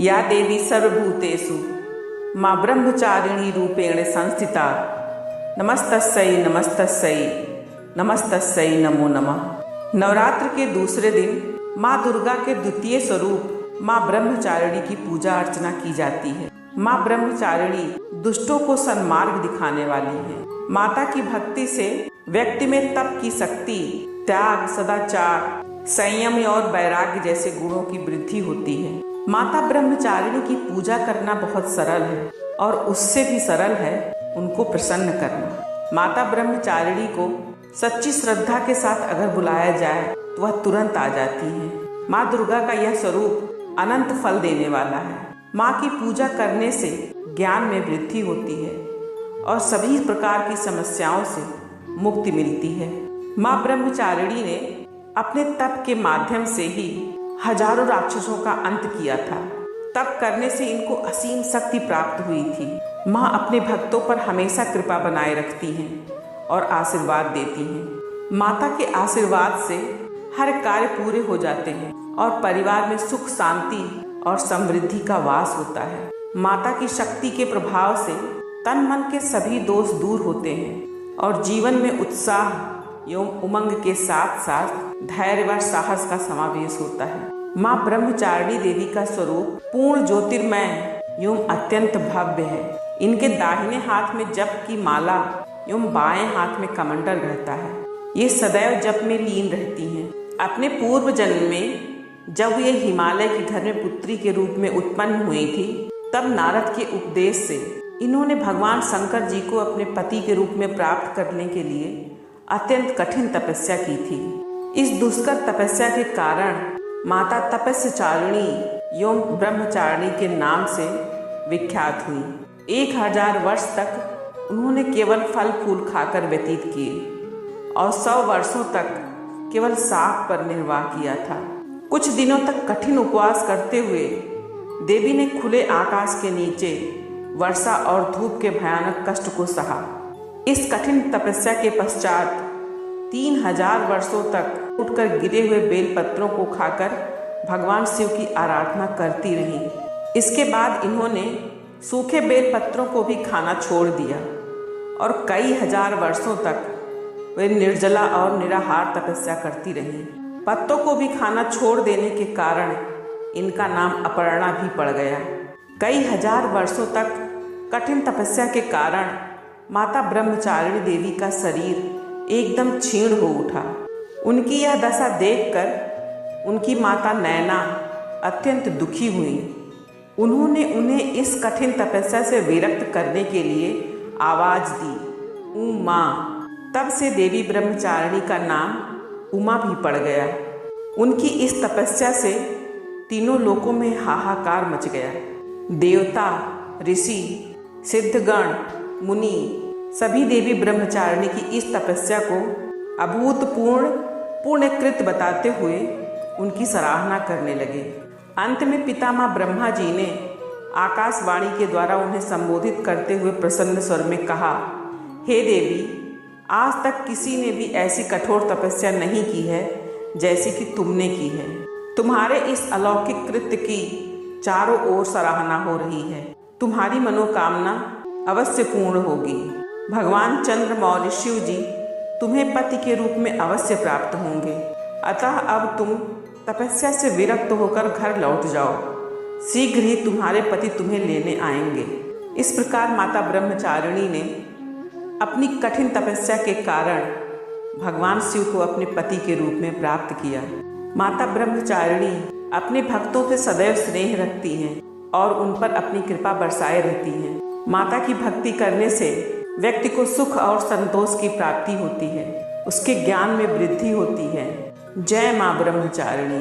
या देवी सर्वभूतेषु माँ ब्रह्मचारिणी रूपेण संस्थिता नमस्तस्यै नमस्तस्यै नमस्तस्यै नमो नमः। नवरात्र के दूसरे दिन माँ दुर्गा के द्वितीय स्वरूप माँ ब्रह्मचारिणी की पूजा अर्चना की जाती है। माँ ब्रह्मचारिणी दुष्टों को सन्मार्ग दिखाने वाली है। माता की भक्ति से व्यक्ति में तप की शक्ति, त्याग, सदाचार, संयम और वैराग्य जैसे गुणों की वृद्धि होती है। माता ब्रह्मचारिणी की पूजा करना बहुत सरल है और उससे भी सरल है उनको प्रसन्न करना। माता ब्रह्मचारिणी को सच्ची श्रद्धा के साथ अगर बुलाया जाए तो वह तुरंत आ जाती है। माँ दुर्गा का यह स्वरूप अनंत फल देने वाला है। माँ की पूजा करने से ज्ञान में वृद्धि होती है और सभी प्रकार की समस्याओं से मुक्ति मिलती है। माँ ब्रह्मचारिणी ने अपने तप के माध्यम से ही हजारों राक्षसों का अंत किया था। तप करने से इनको असीम शक्ति प्राप्त हुई थी। माँ अपने भक्तों पर हमेशा कृपा बनाए रखती हैं और आशीर्वाद देती हैं। माता के आशीर्वाद से हर कार्य पूरे हो जाते हैं और परिवार में सुख, शांति और समृद्धि का वास होता है। माता की शक्ति के प्रभाव से तन मन के सभी दोष दूर होते हैं और जीवन में उत्साह एवं उमंग के साथ साथ धैर्य व साहस का समावेश होता है। माँ ब्रह्मचारिणी देवी का स्वरूप पूर्ण ज्योतिर्मय एवं अत्यंत भव्य है। इनके दाहिने हाथ में जप की माला एवं बाएं हाथ में कमंडल रहता है। ये सदैव जप में लीन रहती हैं। अपने पूर्व जन्म में जब ये हिमालय के घर में पुत्री के रूप में उत्पन्न हुई थी, तब नारद के उपदेश से इन्होंने भगवान शंकर जी को अपने पति के रूप में प्राप्त करने के लिए अत्यंत कठिन तपस्या की थी। इस दुष्कर तपस्या के कारण माता तपस्याचारिणी एवं ब्रह्मचारिणी के नाम से विख्यात हुई। 1000 वर्ष तक उन्होंने केवल फल फूल खाकर व्यतीत किए और 100 वर्षों तक केवल शाक पर निर्वाह किया था। कुछ दिनों तक कठिन उपवास करते हुए देवी ने खुले आकाश के नीचे वर्षा और धूप के भयानक कष्ट को सहा। इस कठिन तपस्या के पश्चात 3000 वर्षों तक उठकर गिरे हुए बेलपत्रों को खाकर भगवान शिव की आराधना करती रही। इसके बाद इन्होंने सूखे बेलपत्रों को भी खाना छोड़ दिया और कई हजार वर्षों तक वे निर्जला और निराहार तपस्या करती रही। पत्तों को भी खाना छोड़ देने के कारण इनका नाम अपर्णा भी पड़ गया। कई हजार वर्षों तक कठिन तपस्या के कारण माता ब्रह्मचारिणी देवी का शरीर एकदम क्षीण हो उठा। उनकी यह दशा देखकर उनकी माता नैना अत्यंत दुखी हुई। उन्होंने उन्हें इस कठिन तपस्या से विरक्त करने के लिए आवाज दी, उमा। तब से देवी ब्रह्मचारिणी का नाम उमा भी पड़ गया। उनकी इस तपस्या से तीनों लोकों में हाहाकार मच गया। देवता, ऋषि, सिद्धगण, मुनि सभी देवी ब्रह्मचारिणी की इस तपस्या को अभूतपूर्व पुण्यकृत बताते हुए उनकी सराहना करने लगे। अंत में पितामह ब्रह्मा जी ने आकाशवाणी के द्वारा उन्हें संबोधित करते हुए प्रसन्न स्वर में कहा, हे देवी, आज तक किसी ने भी ऐसी कठोर तपस्या नहीं की है जैसी कि तुमने की है। तुम्हारे इस अलौकिक कृत्य की चारों ओर सराहना हो रही है। तुम्हारी मनोकामना अवश्य पूर्ण होगी। भगवान चंद्रमौली शिव जी तुम्हें पति के रूप में अवश्य प्राप्त होंगे। अतः अब तुम तपस्या से विरक्त होकर घर लौट जाओ। शीघ्र ही तुम्हारे पति तुम्हें लेने आएंगे। इस प्रकार माता ब्रह्मचारिणी ने अपनी कठिन तपस्या के कारण भगवान शिव को अपने पति के रूप में प्राप्त किया। माता ब्रह्मचारिणी अपने भक्तों से सदैव स्नेह रखती हैं और उन पर अपनी कृपा बरसाए रहती हैं। माता की भक्ति करने से व्यक्ति को सुख और संतोष की प्राप्ति होती है, उसके ज्ञान में वृद्धि होती है। जय माँ ब्रह्मचारिणी।